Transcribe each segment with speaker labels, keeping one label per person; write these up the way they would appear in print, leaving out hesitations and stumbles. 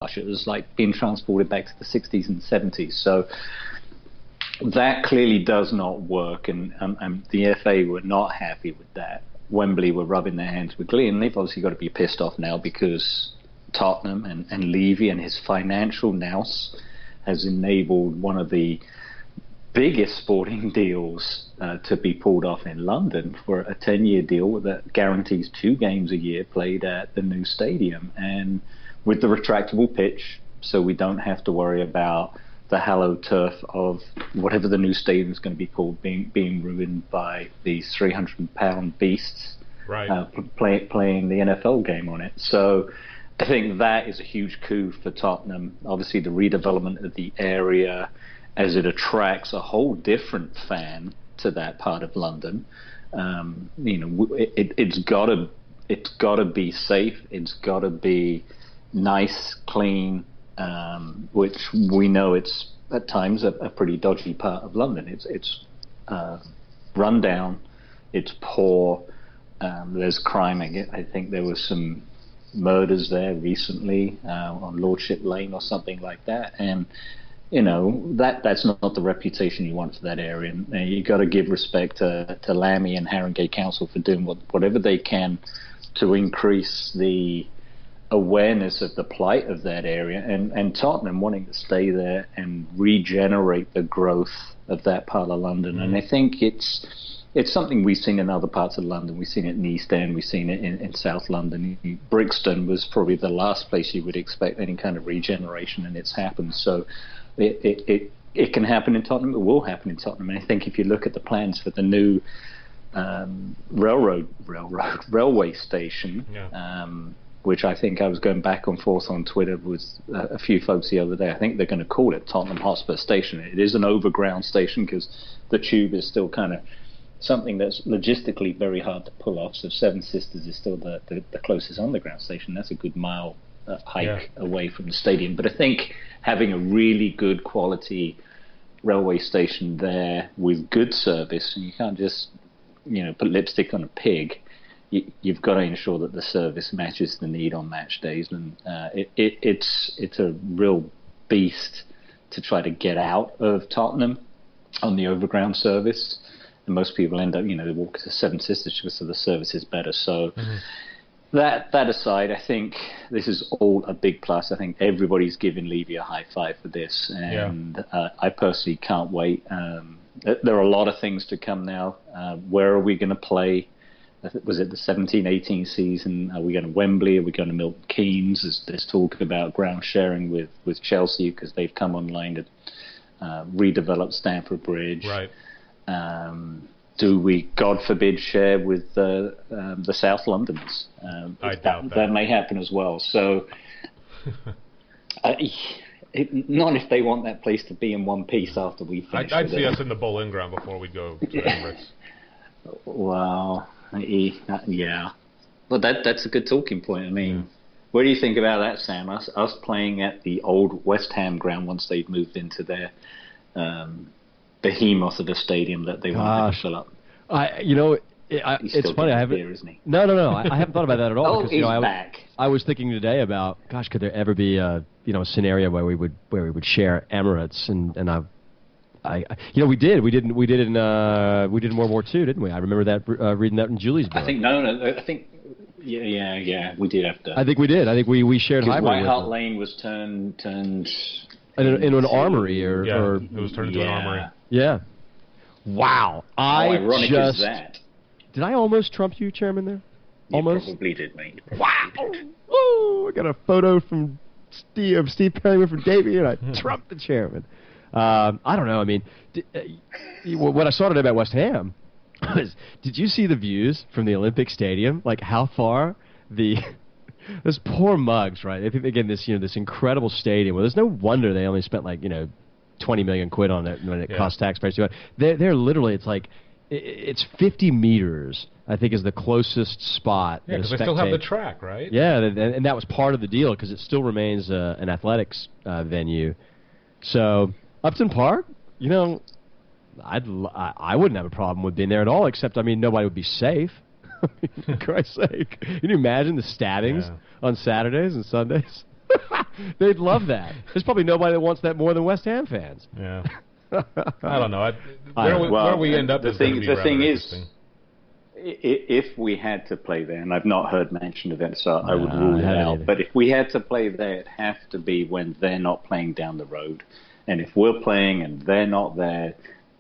Speaker 1: It was like being transported back to the 60s and 70s. So that clearly does not work, and the FA were not happy with that. Wembley were rubbing their hands with glee, and they've obviously got to be pissed off now because Tottenham and Levy and his financial nous has enabled one of the biggest sporting deals to be pulled off in London for a 10-year deal that guarantees 2 games a year played at the new stadium, and with the retractable pitch, so we don't have to worry about the hallowed turf of whatever the new stadium is going to be called being ruined by these 300-pound beasts playing the NFL game on it. So I think that is a huge coup for Tottenham. Obviously, the redevelopment of the area as it attracts a whole different fan to that part of London. It's got to be safe. It's got to be nice, clean, which we know it's at times a pretty dodgy part of London. It's run down, it's poor, there's crime. I think there was some murders there recently on Lordship Lane or something like that, and that's not the reputation you want for that area. And you got to give respect to Lammy and Haringey Council for doing whatever they can to increase the awareness of the plight of that area, and Tottenham wanting to stay there and regenerate the growth of that part of London. And I think it's something we've seen in other parts of London. We've seen it in East End, we've seen it in South London. Brixton was probably the last place you would expect any kind of regeneration, and it's happened. So it can happen in Tottenham, it will happen in Tottenham. And I think if you look at the plans for the new railway station, which I think I was going back and forth on Twitter with a few folks the other day. I think they're going to call it Tottenham Hotspur Station. It is an overground station because the tube is still kind of something that's logistically very hard to pull off. So Seven Sisters is still the closest underground station. That's a good mile hike away from the stadium. But I think having a really good quality railway station there with good service, and you can't just put lipstick on a pig. You've got to ensure that the service matches the need on match days, and it's a real beast to try to get out of Tottenham on the overground service, and most people end up, they walk to Seven Sisters because the service is better. So that aside, I think this is all a big plus. I think everybody's giving Levy a high five for this, and I personally can't wait. There are a lot of things to come now. Where are we going to play? Was it the 17-18 season? Are we going to Wembley? Are we going to Milton Keynes? There's talk about ground sharing with Chelsea because they've come online to redevelop Stamford Bridge.
Speaker 2: Right.
Speaker 1: Do we, God forbid, share with the South Londoners?
Speaker 2: I doubt that.
Speaker 1: That may happen as well. So, not if they want that place to be in one piece after we finish.
Speaker 2: I'd see us in the Boleyn Ground before we go to Emirates.
Speaker 1: Well, yeah. Well, that's a good talking point. I mean, what do you think about that, Sam? Us playing at the old West Ham ground once they've moved into their behemoth of a stadium that they wanted to fill up.
Speaker 3: It's funny. I haven't.
Speaker 1: Here, isn't he?
Speaker 3: No. I haven't thought about that at all.
Speaker 1: He's back.
Speaker 3: I was thinking today about, gosh, could there ever be a scenario where we would share Emirates, and we did in World War II, didn't we? I remember that reading that in Julie's book.
Speaker 1: I think yeah, we did have to.
Speaker 3: I think we did. I think we shared Highbury.
Speaker 1: White Hart Lane was turned
Speaker 3: into an armory, or
Speaker 2: it was turned into an armory.
Speaker 3: Yeah. Wow.
Speaker 1: How ironic is that?
Speaker 3: Did I almost trump you, Chairman, there? Almost?
Speaker 1: You probably did, mate.
Speaker 3: Wow. Woo! I got a photo from Steve Perryman from Davey, and I trumped the Chairman. I don't know. I mean, what I saw today about West Ham was, did you see the views from the Olympic Stadium? Like how far those poor mugs, right? I think, again, this incredible stadium. Well, there's no wonder they only spent 20 million quid on it when it cost taxpayers to go. They're literally, it's 50 meters, I think, is the closest spot.
Speaker 2: Yeah, because they still have the track, right?
Speaker 3: Yeah, and that was part of the deal because it still remains an athletics venue. So Upton Park, I wouldn't have a problem with being there at all, except, nobody would be safe. For Christ's sake. Can you imagine the stabbings on Saturdays and Sundays? They'd love that. There's probably nobody that wants that more than West Ham fans.
Speaker 2: Yeah. I don't know. Where we end up is going to be rather interesting.
Speaker 1: If we had to play there, and I've not heard mention of it, so I would rule it out. But if we had to play there, it'd have to be when they're not playing down the road. And if we're playing and they're not there,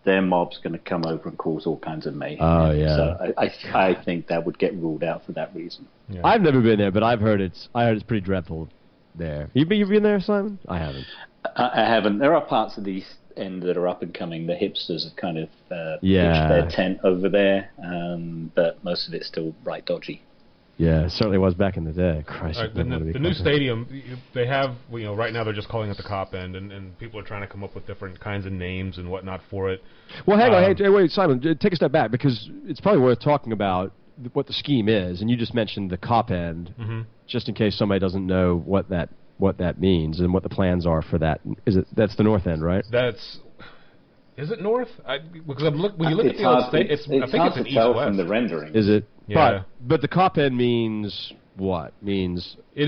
Speaker 1: their mob's going to come over and cause all kinds of mayhem.
Speaker 3: Oh, yeah.
Speaker 1: So I think that would get ruled out for that reason.
Speaker 3: Yeah. I've never been there, but I've heard it's pretty dreadful there. You've been there, Simon? I haven't.
Speaker 1: I haven't. There are parts of the East End that are up and coming. The hipsters have kind of pitched their tent over there, but most of it's still right dodgy.
Speaker 3: Yeah, it certainly was back in the day. Christ,
Speaker 2: the new stadium, they have, right now they're just calling it the Cop End, and people are trying to come up with different kinds of names and whatnot for it.
Speaker 3: Well, hang on, hey, wait, Simon, take a step back, because it's probably worth talking about what the scheme is, and you just mentioned the Cop End, just in case somebody doesn't know what that means and what the plans are for that. That's the North End, right?
Speaker 2: Is it north? Because when you look at the old state, I think it's an east-west
Speaker 1: from the rendering.
Speaker 3: Is it?
Speaker 2: Yeah.
Speaker 3: But the Cop End means what? It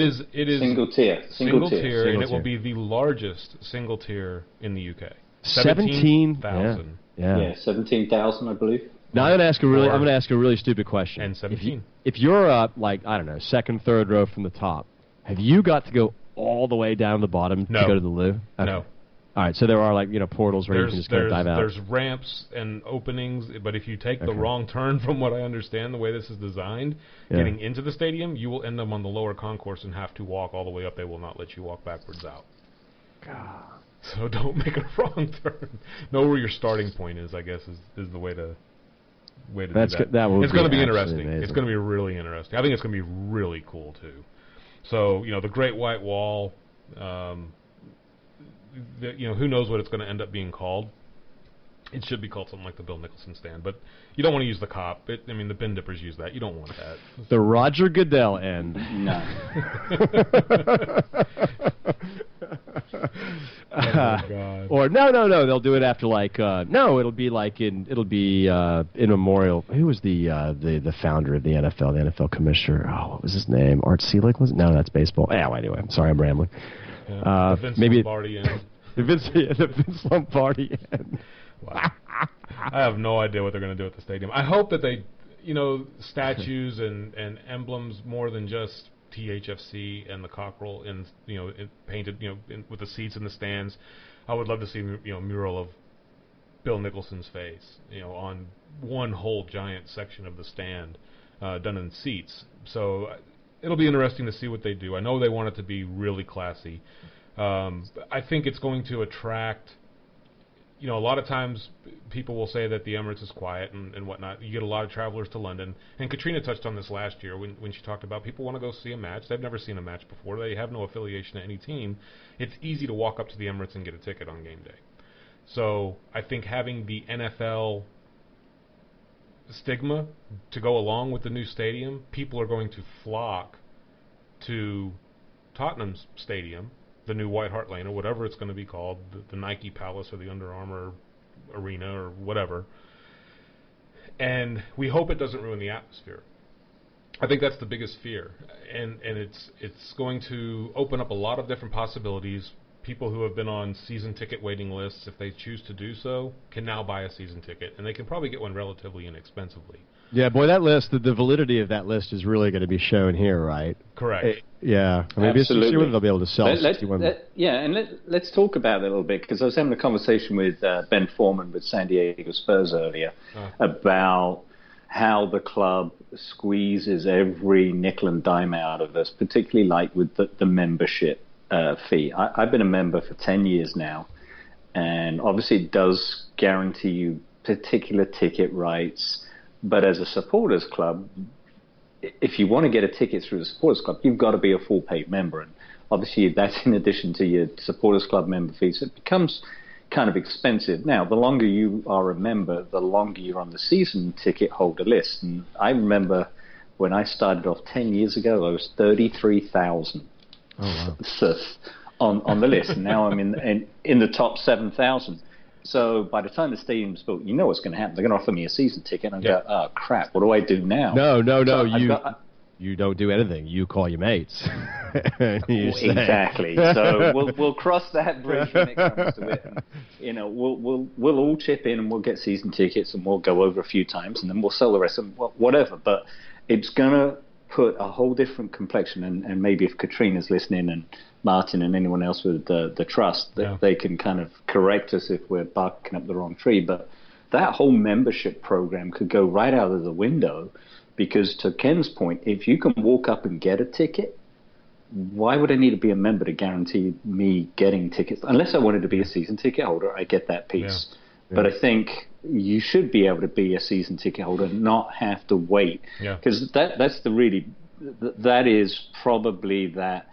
Speaker 3: is
Speaker 1: single tier,
Speaker 2: and it will be the largest single tier in the UK.
Speaker 3: 17,000.
Speaker 1: Yeah, 17,000, I believe.
Speaker 3: Now I'm going to ask a really stupid question.
Speaker 2: And 17.
Speaker 3: If you're up, like, I don't know, second, third row from the top, have you got to go all the way down to the bottom to go to the loo? Okay.
Speaker 2: No.
Speaker 3: All right, so there are, like, portals where you can just kind of dive out.
Speaker 2: There's ramps and openings, but if you take the wrong turn, from what I understand, the way this is designed, getting into the stadium, you will end up on the lower concourse and have to walk all the way up. They will not let you walk backwards out.
Speaker 3: God.
Speaker 2: So don't make a wrong turn. Know where your starting point is, I guess, is the way to do that. It's going to be interesting.
Speaker 3: Amazing.
Speaker 2: It's going to be really interesting. I think it's going to be really cool, too. So, the Great White Wall... who knows what it's going to end up being called. It should be called something like the Bill Nicholson stand, but you don't want to use the Cop. The Bin Dippers use that. You don't want that.
Speaker 3: The Roger Goodell end.
Speaker 1: No.
Speaker 2: Oh, God.
Speaker 3: Or no. They'll do it after it'll be in memorial. Who was the founder of the NFL, the NFL commissioner? Oh, what was his name? Art Selig was it? No, that's baseball. Anyway, I'm sorry, I'm rambling.
Speaker 2: The Vince Lombardi end.
Speaker 3: the Vince Lombardi end.
Speaker 2: Wow. I have no idea what they're going to do at the stadium. I hope that they, statues and emblems more than just THFC and the cockerel and painted with the seats in the stands. I would love to see a mural of Bill Nicholson's face on one whole giant section of the stand done in seats. So it'll be interesting to see what they do. I know they want it to be really classy. I think it's going to attract. A lot of times people will say that the Emirates is quiet and whatnot. You get a lot of travelers to London. And Katrina touched on this last year when she talked about people want to go see a match. They've never seen a match before. They have no affiliation to any team. It's easy to walk up to the Emirates and get a ticket on game day. So I think having the NFL stigma to go along with the new stadium, people are going to flock to Tottenham's stadium, the new White Hart Lane, or whatever it's going to be called, the Nike Palace or the Under Armour Arena or whatever. And we hope it doesn't ruin the atmosphere. I think that's the biggest fear. And it's going to open up a lot of different possibilities. People who have been on season ticket waiting lists, if they choose to do so, can now buy a season ticket, and they can probably get one relatively inexpensively.
Speaker 3: Yeah, boy, that list, the validity of that list is really going to be shown here, right?
Speaker 2: Correct.
Speaker 3: Yeah. Maybe see whether they'll be able to sell 61.
Speaker 1: Let's talk about it a little bit, because I was having a conversation with Ben Foreman with San Diego Spurs earlier about how the club squeezes every nickel and dime out of us, particularly like with the membership fee. I've been a member for 10 years now, and obviously it does guarantee you particular ticket rights. But as a supporters club, if you want to get a ticket through the supporters club, you've got to be a full paid member. And obviously that's in addition to your supporters club member fees. It becomes kind of expensive. Now, the longer you are a member, the longer you're on the season ticket holder list. And I remember when I started off 10 years ago, I was 33,000 on the list. And now I'm in the top 7,000. So by the time the stadium's built, what's going to happen. They're going to offer me a season ticket, and I go, oh, crap, what do I do now?
Speaker 3: No. You don't do anything. You call your mates.
Speaker 1: Exactly. So we'll cross that bridge when it comes to it. And, you know, we'll all chip in and we'll get season tickets and we'll go over a few times and then we'll sell the rest of whatever. But it's gonna put a whole different complexion. And maybe if Katrina's listening and Martin and anyone else with the trust, that they can kind of correct us if we're barking up the wrong tree. But that whole membership program could go right out of the window. Because to Ken's point, if you can walk up and get a ticket, why would I need to be a member to guarantee me getting tickets? Unless I wanted to be a season ticket holder, I get that piece. Yeah. But I think you should be able to be a season ticket holder and not have to wait. Because that is probably that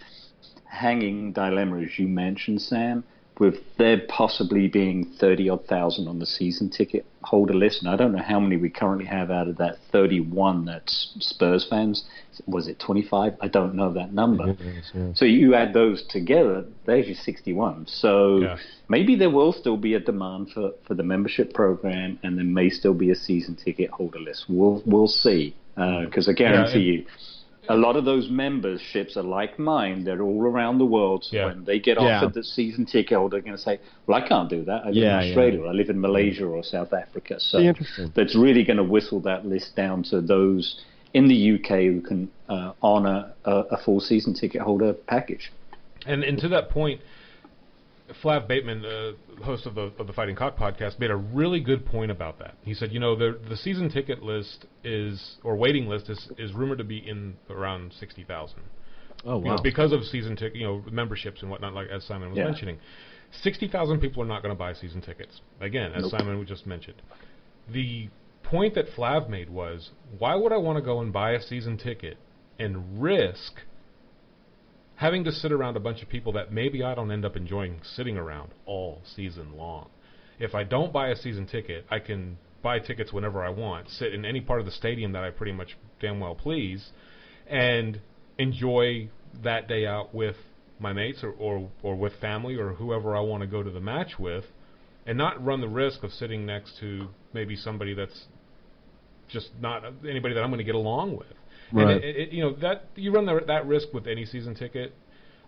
Speaker 1: hanging dilemma, as you mentioned, Sam, with there possibly being 30-odd thousand on the season ticket holder list. And I don't know how many we currently have out of that 31 that's Spurs fans. Was it 25? I don't know that number. So you add those together, there's your 61. So maybe there will still be a demand for the membership program, and there may still be a season ticket holder list. We'll see. Because I guarantee you, a lot of those memberships are like mine. They're all around the world. So when they get offered the season ticket holder, they're going to say, well, I can't do that. I live in Australia, or I live in Malaysia or South Africa. So that's really going to whistle that list down to those in the UK who can honor a full season ticket holder package.
Speaker 2: And to that point, Flav Bateman, host of the Fighting Cock podcast, made a really good point about that. He said, you know, the season ticket list waiting list is rumored to be in around 60,000.
Speaker 3: Oh, wow.
Speaker 2: You know, because of season ticket, memberships and whatnot, like as Simon was mentioning. 60,000 people are not going to buy season tickets. Again, as Simon just mentioned. The point that Flav made was, why would I want to go and buy a season ticket and risk having to sit around a bunch of people that maybe I don't end up enjoying sitting around all season long? If I don't buy a season ticket, I can buy tickets whenever I want, sit in any part of the stadium that I pretty much damn well please, and enjoy that day out with my mates or with family or whoever I want to go to the match with, and not run the risk of sitting next to maybe somebody that's just not anybody that I'm going to get along with.
Speaker 3: Right.
Speaker 2: And that you run that risk with any season ticket.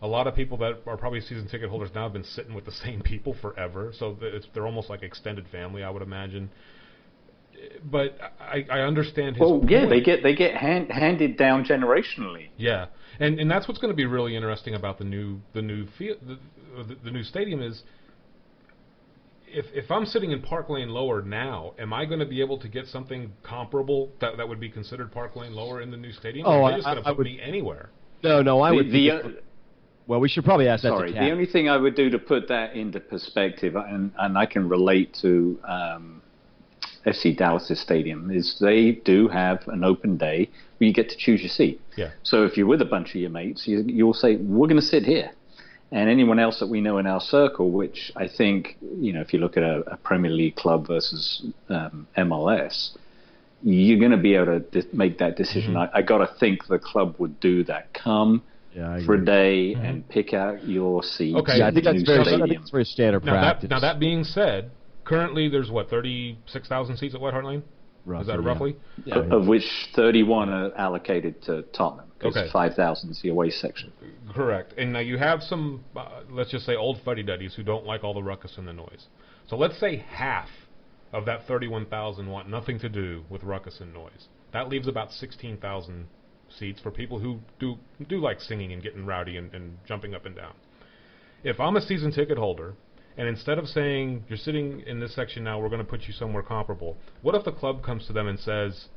Speaker 2: A lot of people that are probably season ticket holders now have been sitting with the same people forever, so they're almost like extended family, I would imagine. But I understand his point.
Speaker 1: They get handed down generationally.
Speaker 2: Yeah, and that's what's going to be really interesting about the new stadium is. If I'm sitting in Park Lane Lower now, am I going to be able to get something comparable that would be considered Park Lane Lower in the new stadium?
Speaker 3: Oh,
Speaker 2: or are they just going to put me anywhere?
Speaker 3: No, I would. Well, we should probably ask that.
Speaker 1: Sorry, the only thing I would do to put that into perspective, and I can relate to FC Dallas' stadium, is they do have an open day where you get to choose your seat.
Speaker 2: Yeah.
Speaker 1: So if you're with a bunch of your mates, you'll say, we're going to sit here. And anyone else that we know in our circle, which I think, if you look at a Premier League club versus MLS, you're going to be able to make that decision. I got to think the club would do that. Come for a day and pick out your seat.
Speaker 2: Okay,
Speaker 3: I think that's very standard practice.
Speaker 2: Now that being said, currently there's 36,000 seats at White Hart Lane? Roughly, is that roughly?
Speaker 1: Yeah. Of which 31 are allocated to Tottenham. Because 5,000 is the away section.
Speaker 2: Correct. And now you have some, let's just say, old fuddy-duddies who don't like all the ruckus and the noise. So let's say half of that 31,000 want nothing to do with ruckus and noise. That leaves about 16,000 seats for people who do like singing and getting rowdy and jumping up and down. If I'm a season ticket holder, and instead of saying, you're sitting in this section now, we're going to put you somewhere comparable, what if the club comes to them and says,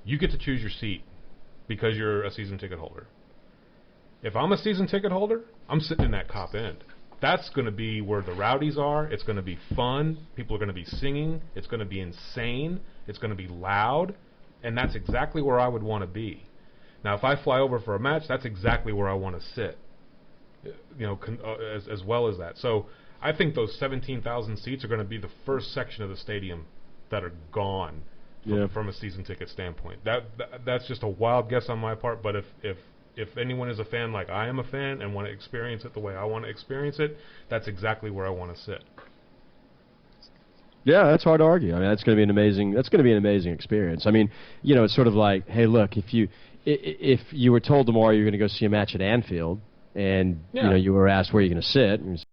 Speaker 2: you get to choose your seat because you're a season ticket holder? If I'm a season ticket holder, I'm sitting in that cop end. That's going to be where the rowdies are. It's going to be fun. People are going to be singing. It's going to be insane. It's going to be loud. And that's exactly where I would want to be. Now, if I fly over for a match, that's exactly where I want to sit, as well as that. So I think those 17,000 seats are going to be the first section of the stadium that are gone from a season ticket standpoint. That's just a wild guess on my part, but if anyone is a fan like I am a fan and want to experience it the way I want to experience it, that's exactly where I want to sit.
Speaker 3: Yeah, that's hard to argue. I mean, that's going to be an amazing. That's going to be an amazing experience. I mean, it's sort of like, hey, look, if you were told tomorrow you're going to go see a match at Anfield, and you were asked where you're going to sit, and